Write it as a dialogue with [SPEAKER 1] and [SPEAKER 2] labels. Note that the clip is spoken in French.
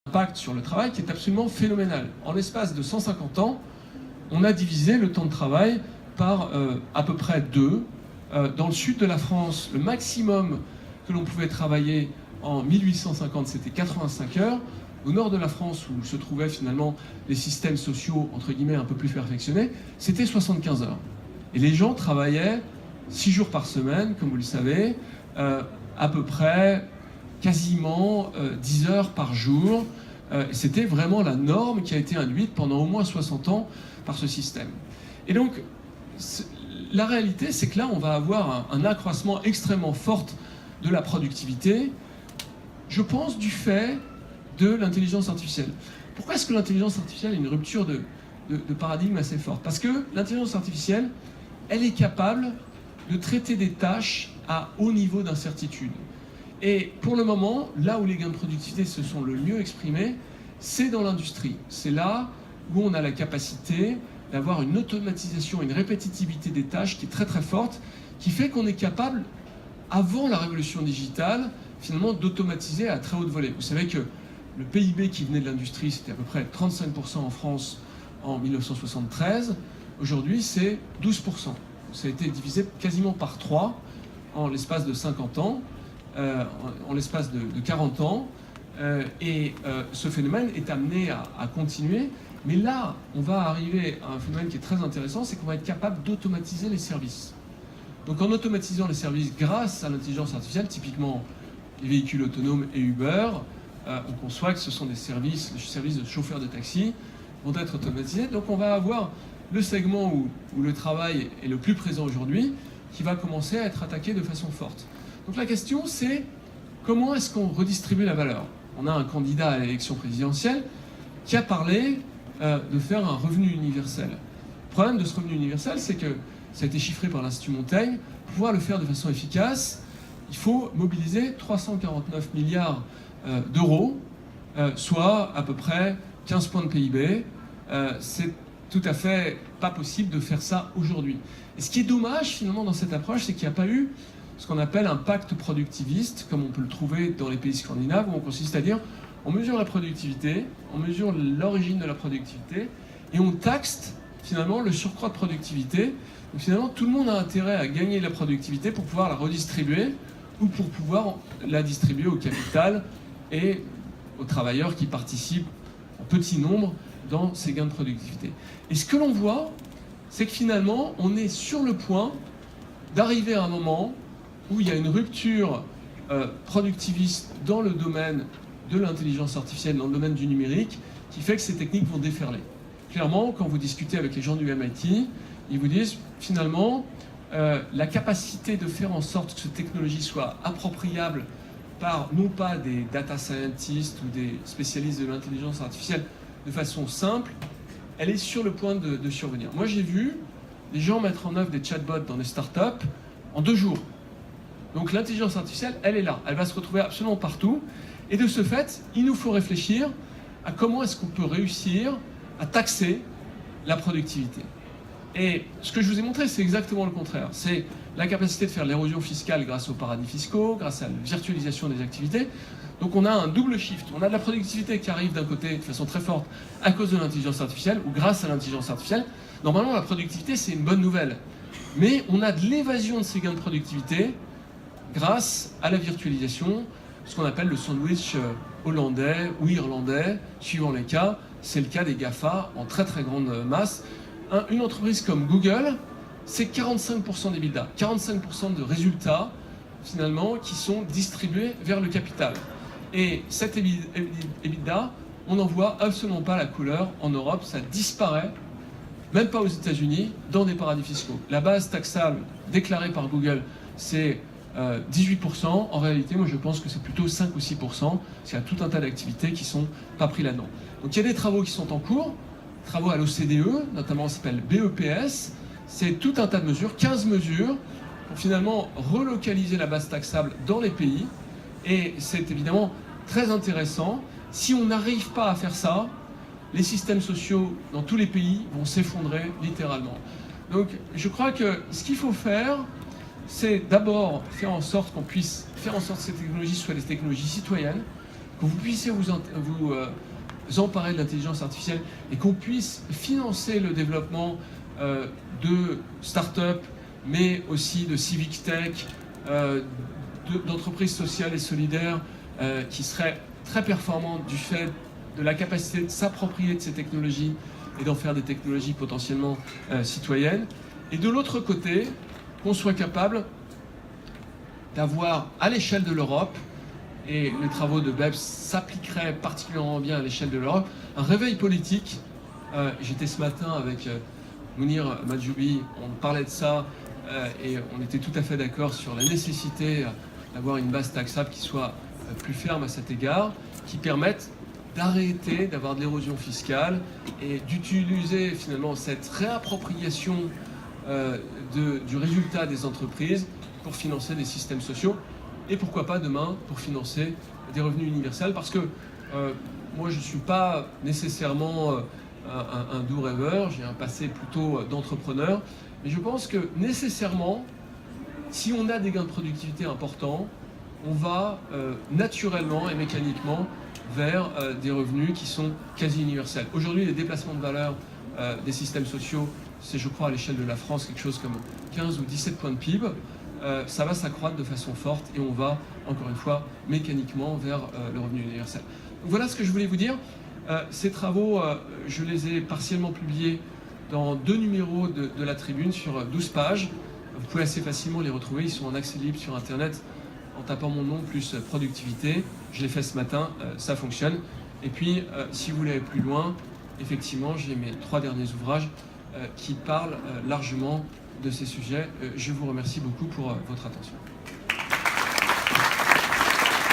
[SPEAKER 1] impact sur le travail qui est absolument phénoménal. En l'espace de 150 ans, on a divisé le temps de travail par à peu près 2. Dans le sud de la France, le maximum que l'on pouvait travailler en 1850, c'était 85 heures. Au nord de la France, où se trouvaient finalement les systèmes sociaux, entre guillemets, un peu plus perfectionnés, c'était 75 heures. Et les gens travaillaient 6 jours par semaine, comme vous le savez, à peu près quasiment 10 heures par jour. C'était vraiment la norme qui a été induite pendant au moins 60 ans par ce système. Et donc, la réalité, c'est que là, on va avoir un accroissement extrêmement fort de la productivité, je pense, du fait de l'intelligence artificielle. Pourquoi est-ce que l'intelligence artificielle a une rupture de paradigme assez forte? Parce que l'intelligence artificielle, elle est capable de traiter des tâches à haut niveau d'incertitude. Et pour le moment, là où les gains de productivité se sont le mieux exprimés, c'est dans l'industrie. C'est là où on a la capacité d'avoir une automatisation, une répétitivité des tâches qui est très très forte, qui fait qu'on est capable, avant la révolution digitale, finalement d'automatiser à très haute volée. Vous savez que le PIB qui venait de l'industrie, c'était à peu près 35% en France en 1973. Aujourd'hui, c'est 12%. Ça a été divisé quasiment par 3 en l'espace de 50 ans, en l'espace de 40 ans. Ce phénomène est amené à continuer. Mais là, on va arriver à un phénomène qui est très intéressant, c'est qu'on va être capable d'automatiser les services. Donc en automatisant les services grâce à l'intelligence artificielle, typiquement les véhicules autonomes et Uber, on conçoit que ce sont des services, les services de chauffeurs de taxi vont être automatisés. Donc on va avoir le segment où le travail est le plus présent aujourd'hui, qui va commencer à être attaqué de façon forte. Donc la question, c'est comment est-ce qu'on redistribue la valeur? On a un candidat à l'élection présidentielle qui a parlé de faire un revenu universel. Le problème de ce revenu universel, c'est que ça a été chiffré par l'Institut Montaigne. Pour pouvoir le faire de façon efficace, il faut mobiliser 349 milliards d'euros, soit à peu près 15 points de PIB. C'est tout à fait pas possible de faire ça aujourd'hui. Et ce qui est dommage finalement dans cette approche, c'est qu'il n'y a pas eu ce qu'on appelle un pacte productiviste, comme on peut le trouver dans les pays scandinaves, où on consiste à dire on mesure la productivité, on mesure l'origine de la productivité, et on taxe finalement le surcroît de productivité. Donc finalement, tout le monde a intérêt à gagner la productivité pour pouvoir la redistribuer ou pour pouvoir la distribuer au capital et aux travailleurs qui participent en petit nombre dans ces gains de productivité. Et ce que l'on voit, c'est que finalement, on est sur le point d'arriver à un moment où il y a une rupture productiviste dans le domaine de l'intelligence artificielle, dans le domaine du numérique, qui fait que ces techniques vont déferler. Clairement, quand vous discutez avec les gens du MIT, ils vous disent, finalement, la capacité de faire en sorte que cette technologie soit appropriable par, non pas des data scientists ou des spécialistes de l'intelligence artificielle de façon simple, elle est sur le point de survenir. Moi, j'ai vu des gens mettre en œuvre des chatbots dans des startups en 2 jours. Donc l'intelligence artificielle, elle est là. Elle va se retrouver absolument partout. Et de ce fait, il nous faut réfléchir à comment est-ce qu'on peut réussir à taxer la productivité. Et ce que je vous ai montré, c'est exactement le contraire. C'est la capacité de faire de l'érosion fiscale grâce aux paradis fiscaux, grâce à la virtualisation des activités. Donc on a un double shift. On a de la productivité qui arrive d'un côté de façon très forte à cause de l'intelligence artificielle ou grâce à l'intelligence artificielle. Normalement, la productivité, c'est une bonne nouvelle. Mais on a de l'évasion de ces gains de productivité grâce à la virtualisation, ce qu'on appelle le sandwich hollandais ou irlandais, suivant les cas. C'est le cas des GAFA en très très grande masse. Une entreprise comme Google, c'est 45% d'EBITDA, 45% de résultats finalement qui sont distribués vers le capital. Et cet EBITDA, on n'en voit absolument pas la couleur en Europe, ça disparaît, même pas aux États-Unis, dans des paradis fiscaux. La base taxable déclarée par Google, c'est 18%. En réalité, moi je pense que c'est plutôt 5 ou 6%, parce qu'il y a tout un tas d'activités qui ne sont pas pris là-dedans. Donc il y a des travaux qui sont en cours, travaux à l'OCDE, notamment ça s'appelle BEPS, c'est tout un tas de mesures, 15 mesures, pour finalement relocaliser la base taxable dans les pays. Et c'est évidemment très intéressant. Si on n'arrive pas à faire ça, les systèmes sociaux dans tous les pays vont s'effondrer littéralement. Donc je crois que ce qu'il faut faire, c'est d'abord faire en sorte qu'on puisse faire en sorte que ces technologies soient des technologies citoyennes, que vous puissiez vous emparer de l'intelligence artificielle et qu'on puisse financer le développement de start-up, mais aussi de civic tech, d'entreprises sociales et solidaires qui seraient très performantes du fait de la capacité de s'approprier de ces technologies et d'en faire des technologies potentiellement citoyennes. Et de l'autre côté, qu'on soit capable d'avoir à l'échelle de l'Europe, et les travaux de BEPS s'appliqueraient particulièrement bien à l'échelle de l'Europe, un réveil politique. J'étais ce matin avec Mounir Mahjoubi, on parlait de ça, et on était tout à fait d'accord sur la nécessité d'avoir une base taxable qui soit plus ferme à cet égard, qui permette d'arrêter d'avoir de l'érosion fiscale et d'utiliser finalement cette réappropriation du résultat des entreprises pour financer des systèmes sociaux et pourquoi pas demain pour financer des revenus universels, parce que moi je ne suis pas nécessairement un doux rêveur, j'ai un passé plutôt d'entrepreneur, mais je pense que nécessairement, si on a des gains de productivité importants, on va naturellement et mécaniquement vers des revenus qui sont quasi universels. Aujourd'hui, les déplacements de valeur des systèmes sociaux, c'est je crois à l'échelle de la France quelque chose comme 15 ou 17 points de PIB. Ça va s'accroître de façon forte et on va, encore une fois, mécaniquement vers le revenu universel. Donc voilà ce que je voulais vous dire. Ces travaux, je les ai partiellement publiés dans 2 numéros de la Tribune sur 12 pages. Vous pouvez assez facilement les retrouver, ils sont en accès libre sur Internet en tapant mon nom plus productivité. Je l'ai fait ce matin, ça fonctionne. Et puis, si vous voulez aller plus loin, effectivement, j'ai mes 3 derniers ouvrages qui parlent largement de ces sujets. Je vous remercie beaucoup pour votre attention.